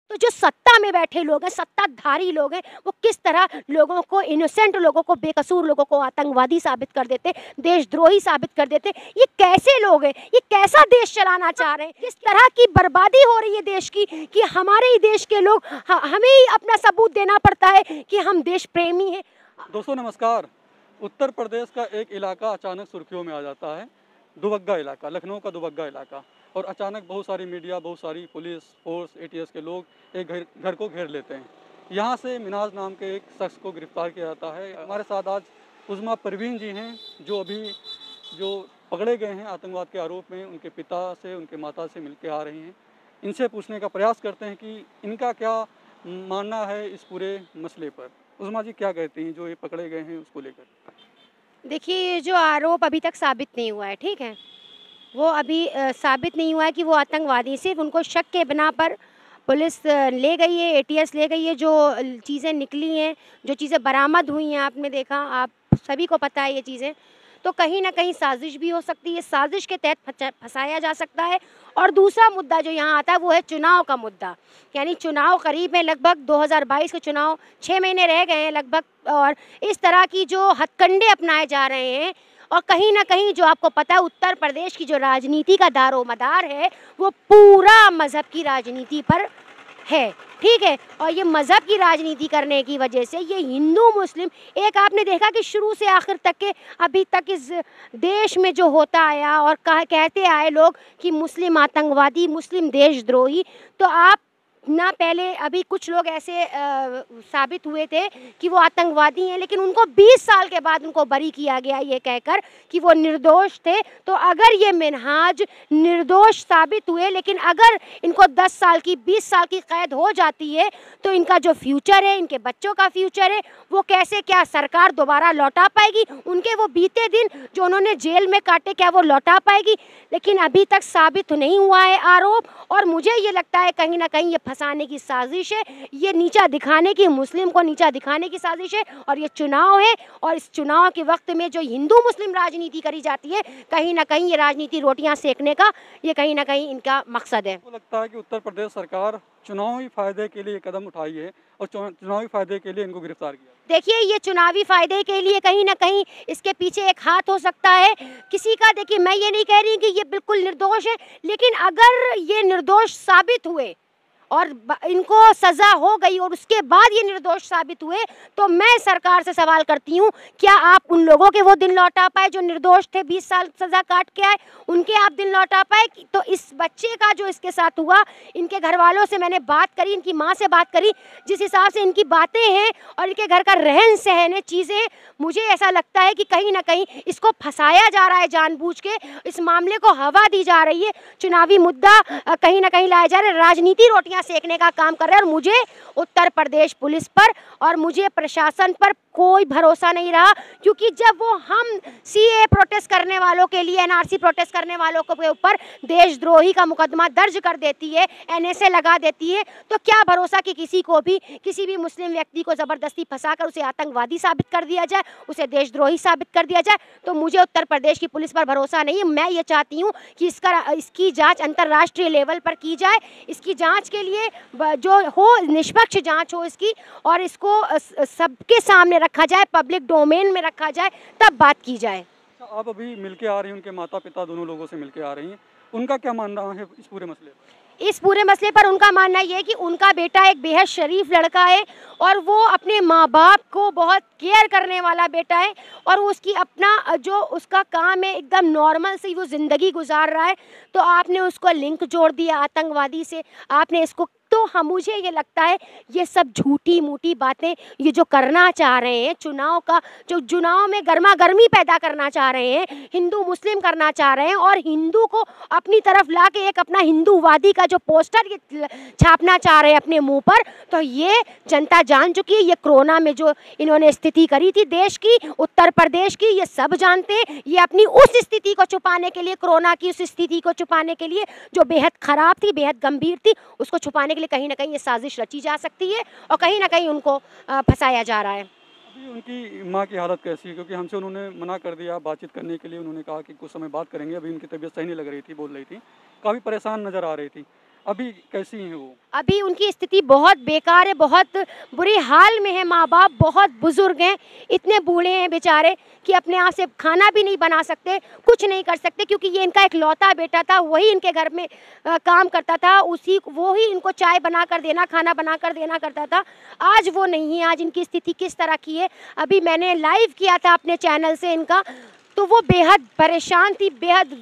तो जो सत्ता में बैठे लोग हैं, सत्ताधारी लोग हैं, वो किस तरह लोगों को, इनोसेंट लोगों को, बेकसूर लोगों को आतंकवादी साबित कर देते, देशद्रोही साबित कर देते। ये कैसे लोग हैं? ये कैसा देश चलाना चाह रहे हैं? किस तरह की बर्बादी हो रही है देश की कि हमारे ही देश के लोग हमें ही अपना सबूत देना पड़ता है कि हम देश प्रेमी हैं। दोस्तों नमस्कार। उत्तर प्रदेश का एक इलाका अचानक सुर्खियों में आ जाता है, दुबग्गा इलाका, लखनऊ का दुबग्गा इलाका। और अचानक बहुत सारी मीडिया, बहुत सारी पुलिस फोर्स, एटीएस के लोग एक घर को घेर लेते हैं। यहाँ से मिनाज नाम के एक शख्स को गिरफ्तार किया जाता है। हमारे साथ आज उज़मा परवीन जी हैं, जो पकड़े गए हैं आतंकवाद के आरोप में। उनके पिता से, उनके माता से मिल के आ रही हैं। इनसे पूछने का प्रयास करते हैं कि इनका क्या मानना है इस पूरे मसले पर। उज़मा जी क्या कहती हैं जो ये पकड़े गए हैं उसको लेकर? देखिए, जो आरोप अभी तक साबित नहीं हुआ है, ठीक है, वो अभी साबित नहीं हुआ है कि वो आतंकवादी। सिर्फ उनको शक के बिना पर पुलिस ले गई है, एटीएस ले गई है। जो चीज़ें निकली हैं, जो चीज़ें बरामद हुई हैं, आपने देखा, आप सभी को पता है ये चीज़ें। तो कहीं ना कहीं साजिश भी हो सकती है, साजिश के तहत फंसाया जा सकता है। और दूसरा मुद्दा जो यहाँ आता है वो है चुनाव का मुद्दा। यानी चुनाव करीब है, लगभग 2022 के चुनाव 6 महीने रह गए हैं लगभग। और इस तरह की जो हथकंडे अपनाए जा रहे हैं, और कहीं ना कहीं जो आपको पता है उत्तर प्रदेश की जो राजनीति का दारोमदार है वो पूरा मज़हब की राजनीति पर है, ठीक है। और ये मज़हब की राजनीति करने की वजह से ये हिंदू मुस्लिम, एक आपने देखा कि शुरू से आखिर तक के अभी तक इस देश में जो होता आया और कहते आए लोग कि मुस्लिम आतंकवादी, मुस्लिम देशद्रोही। तो आप ना, पहले अभी कुछ लोग ऐसे साबित हुए थे कि वो आतंकवादी हैं, लेकिन उनको 20 साल के बाद उनको बरी किया गया ये कहकर कि वो निर्दोष थे। तो अगर ये मिनहाज निर्दोष साबित हुए, लेकिन अगर इनको 10 साल की, 20 साल की कैद हो जाती है, तो इनका जो फ्यूचर है, इनके बच्चों का फ्यूचर है, वो कैसे, क्या सरकार दोबारा लौटा पाएगी? उनके वो बीते दिन जो उन्होंने जेल में काटे, क्या वो लौटा पाएगी? लेकिन अभी तक साबित नहीं हुआ है आरोप। और मुझे ये लगता है कहीं ना कहीं ये फंसाने की साजिश है, ये नीचा दिखाने की, मुस्लिम को नीचा दिखाने की साजिश है। और ये चुनाव है, और इस चुनाव के वक्त में जो हिंदू मुस्लिम राजनीति करी जाती है, कहीं ना कहीं ये राजनीति रोटियां सेकने का, ये कहीं ना कहीं इनका मकसद है। मुझे लगता है कि उत्तर प्रदेश सरकार चुनावी फायदे के लिए कदम उठाई है और चुनावी फायदे के लिए इनको गिरफ्तार किया। देखिए, ये चुनावी फायदे के लिए कहीं ना कहीं इसके पीछे एक हाथ हो सकता है किसी का। देखिए, मैं ये नहीं कह रही कि ये बिल्कुल निर्दोष है, लेकिन अगर ये निर्दोष साबित हुए और इनको सज़ा हो गई और उसके बाद ये निर्दोष साबित हुए, तो मैं सरकार से सवाल करती हूँ, क्या आप उन लोगों के वो दिन लौटा पाए जो निर्दोष थे, 20 साल सज़ा काट के आए, उनके आप दिन लौटा पाए? तो इस बच्चे का जो इसके साथ हुआ, इनके घर वालों से मैंने बात करी, इनकी माँ से बात करी, जिस हिसाब से इनकी बातें हैं और इनके घर का रहन सहन है, चीज़ें, मुझे ऐसा लगता है कि कहीं ना कहीं इसको फंसाया जा रहा है जानबूझ के, इस मामले को हवा दी जा रही है, चुनावी मुद्दा कहीं ना कहीं लाया जा रहा है, राजनीति रोटियां सेकने का काम कर रहे हैं। और मुझे उत्तर प्रदेश पुलिस पर और मुझे प्रशासन पर कोई भरोसा नहीं रहा, क्योंकि जब वो हम सीए प्रोटेस्ट करने वालों के लिए, एनआरसी प्रोटेस्ट करने वालों के ऊपर देशद्रोही का मुकदमा दर्ज कर देती है, एनएसए लगा देती है, तो क्या भरोसा कि किसी भी मुस्लिम व्यक्ति को ज़बरदस्ती फंसाकर उसे आतंकवादी साबित कर दिया जाए, उसे देशद्रोही साबित कर दिया जाए? तो मुझे उत्तर प्रदेश की पुलिस पर भरोसा नहीं है। मैं ये चाहती हूँ कि इसकी जाँच अंतर्राष्ट्रीय लेवल पर की जाए। इसकी जाँच के लिए जो हो, निष्पक्ष जाँच हो इसकी, और इसको सबके सामने रखा जाए, पब्लिक डोमेन में रखा जाए, तब बात की जाए। आप अभी मिलके आ रही हैं, उनके माता पिता दोनों लोगों से मिलके आ रही हैं, उनका क्या मानना है इस पूरे मसले पर? इस पूरे मसले पर उनका मानना ये है कि उनका बेटा एक बेहद शरीफ लड़का है और वो अपने माँ बाप को बहुत केयर करने वाला बेटा है, और उसकी अपना जो उसका काम है, एकदम नॉर्मल सी वो ज़िंदगी गुजार रहा है। तो आपने उसको लिंक जोड़ दिया आतंकवादी से, आपने इसको, तो हम, मुझे ये लगता है ये सब झूठी मूठी बातें, ये जो करना चाह रहे हैं, चुनाव का जो चुनाव में गर्मा गर्मी पैदा करना चाह रहे हैं, हिंदू मुस्लिम करना चाह रहे हैं, और हिंदू को अपनी तरफ ला के एक अपना हिंदूवादी का जो पोस्टर ये छापना चाह रहे हैं अपने मुंह पर, तो ये जनता जान चुकी है। ये कोरोना में जो इन्होंने स्थिति करी थी देश की, उत्तर प्रदेश की, ये सब जानते हैं। ये अपनी उस स्थिति को छुपाने के लिए, कोरोना की उस स्थिति को छुपाने के लिए जो बेहद ख़राब थी, बेहद गंभीर थी, उसको छुपाने के लिए कहीं ना कहीं ये साजिश रची जा सकती है और कहीं ना कहीं उनको फंसाया जा रहा है। अभी उनकी माँ की हालत कैसी है? क्योंकि हमसे उन्होंने मना कर दिया बातचीत करने के लिए, उन्होंने कहा कि कुछ समय बात करेंगे, अभी उनकी तबीयत सही नहीं लग रही थी, बोल रही थी, काफ़ी परेशान नज़र आ रही थी। अभी कैसी हैं वो? अभी उनकी स्थिति बहुत बेकार है, बहुत बुरी हाल में है। माँ बाप बहुत बुजुर्ग हैं, इतने बूढ़े हैं बेचारे कि अपने आप से खाना भी नहीं बना सकते, कुछ नहीं कर सकते, क्योंकि ये इनका एक लौता बेटा था, वही इनके घर में काम करता था, वो ही इनको चाय बना कर देना, खाना बना कर देना करता था। आज वो नहीं है, आज इनकी स्थिति किस तरह की है। अभी मैंने लाइव किया था अपने चैनल से इनका, तो वो बेहद परेशान थी, बेहद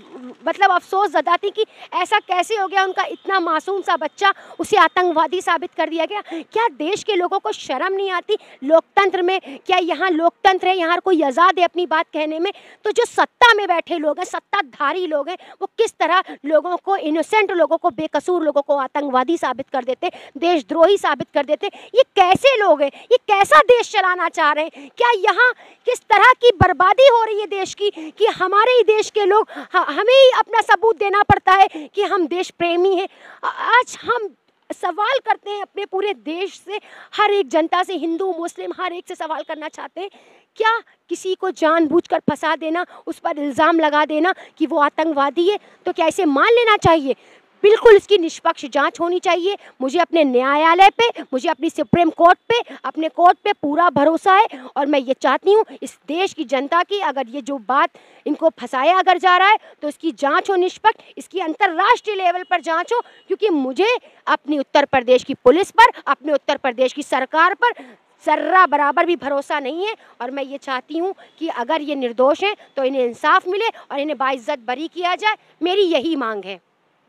मतलब अफसोस ज़दा थी कि ऐसा कैसे हो गया, उनका इतना मासूम सा बच्चा, उसे आतंकवादी साबित कर दिया गया। क्या देश के लोगों को शर्म नहीं आती लोकतंत्र में? क्या यहाँ लोकतंत्र है, यहाँ कोई आज़ाद है अपनी बात कहने में? तो जो सत्ता में बैठे लोग हैं, सत्ताधारी लोग हैं, वो किस तरह लोगों को, इनोसेंट लोगों को, बेकसूर लोगों को आतंकवादी साबित कर देते, देशद्रोही साबित कर देते। ये कैसे लोग हैं? ये कैसा देश चलाना चाह रहे हैं? क्या यहाँ किस तरह की बर्बादी हो रही है देश की कि हमारे ही देश के लोग, हमें ही अपना सबूत देना पड़ता है कि हम देश प्रेमी हैं। आज हम सवाल करते हैं अपने पूरे देश से, हर एक जनता से, हिंदू मुस्लिम हर एक से सवाल करना चाहते हैं, क्या किसी को जानबूझकर फंसा देना, उस पर इल्ज़ाम लगा देना कि वो आतंकवादी है, तो क्या इसे मान लेना चाहिए? बिल्कुल इसकी निष्पक्ष जांच होनी चाहिए। मुझे अपने न्यायालय पे, मुझे अपनी सुप्रीम कोर्ट पे, अपने कोर्ट पे पूरा भरोसा है, और मैं ये चाहती हूँ इस देश की जनता की, अगर ये जो बात इनको फंसाया अगर जा रहा है तो इसकी जांच हो निष्पक्ष, इसकी अंतर्राष्ट्रीय लेवल पर जांच हो, क्योंकि मुझे अपनी उत्तर प्रदेश की पुलिस पर, अपने उत्तर प्रदेश की सरकार पर जर्रा बराबर भी भरोसा नहीं है। और मैं ये चाहती हूँ कि अगर ये निर्दोष हैं तो इन्हें इंसाफ मिले और इन्हें बाइज्जत बरी किया जाए, मेरी यही मांग है।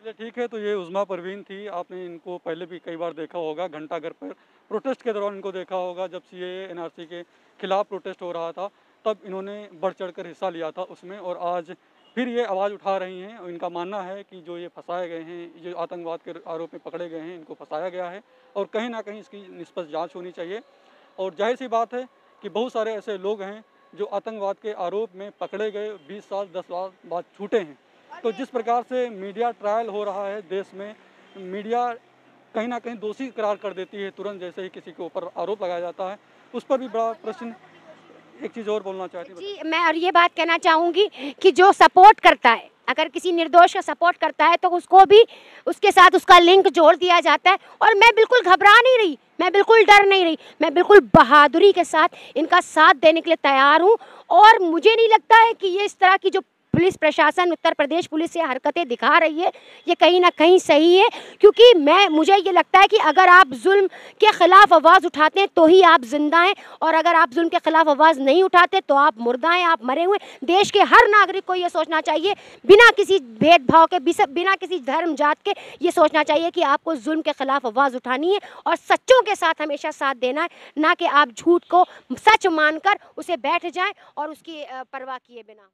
चलिए ठीक है, तो ये उज़्मा परवीन थी। आपने इनको पहले भी कई बार देखा होगा, घंटाघर पर प्रोटेस्ट के दौरान इनको देखा होगा। जब सीएए एनआरसी के खिलाफ प्रोटेस्ट हो रहा था, तब इन्होंने बढ़ चढ़कर हिस्सा लिया था उसमें, और आज फिर ये आवाज़ उठा रही हैं। और इनका मानना है कि जो ये फंसाए गए हैं, जो आतंकवाद के आरोप में पकड़े गए हैं, इनको फंसाया गया है, और कहीं ना कहीं इसकी निष्पक्ष जाँच होनी चाहिए। और जाहिर सी बात है कि बहुत सारे ऐसे लोग हैं जो आतंकवाद के आरोप में पकड़े गए, 20 साल 10 साल बाद छूटे हैं। तो जिस प्रकार से मीडिया ट्रायल हो रहा है देश में, मीडिया कहीं ना कहीं दोषी करार कर देती है तुरंत, जैसे ही किसी के ऊपर आरोप लगाया जाता है, उस पर भी बड़ा प्रश्न। एक चीज़ और बोलना चाहती हूँ जी, मैं और ये बात कहना चाहूँगी कि जो सपोर्ट करता है, अगर किसी निर्दोष का सपोर्ट करता है तो उसको भी उसके साथ उसका लिंक जोड़ दिया जाता है। और मैं बिल्कुल घबरा नहीं रही, मैं बिल्कुल डर नहीं रही, मैं बिल्कुल बहादुरी के साथ इनका साथ देने के लिए तैयार हूँ। और मुझे नहीं लगता है कि ये इस तरह की जो पुलिस प्रशासन, उत्तर प्रदेश पुलिस ये हरकतें दिखा रही है, ये कहीं ना कहीं सही है, क्योंकि मुझे ये लगता है कि अगर आप जुल्म के ख़िलाफ़ आवाज़ उठाते हैं तो ही आप जिंदा हैं, और अगर आप जुल्म के ख़िलाफ़ आवाज़ नहीं उठाते तो आप मुर्दा हैं, आप मरे हुए। देश के हर नागरिक को ये सोचना चाहिए, बिना किसी भेदभाव के, बिना किसी धर्म जात के, ये सोचना चाहिए कि आपको जुल्म के ख़िलाफ़ आवाज़ उठानी है और सच्चों के साथ हमेशा साथ देना है, ना कि आप झूठ को सच मानकर उसे बैठ जाएं और उसकी परवाह किए बिना।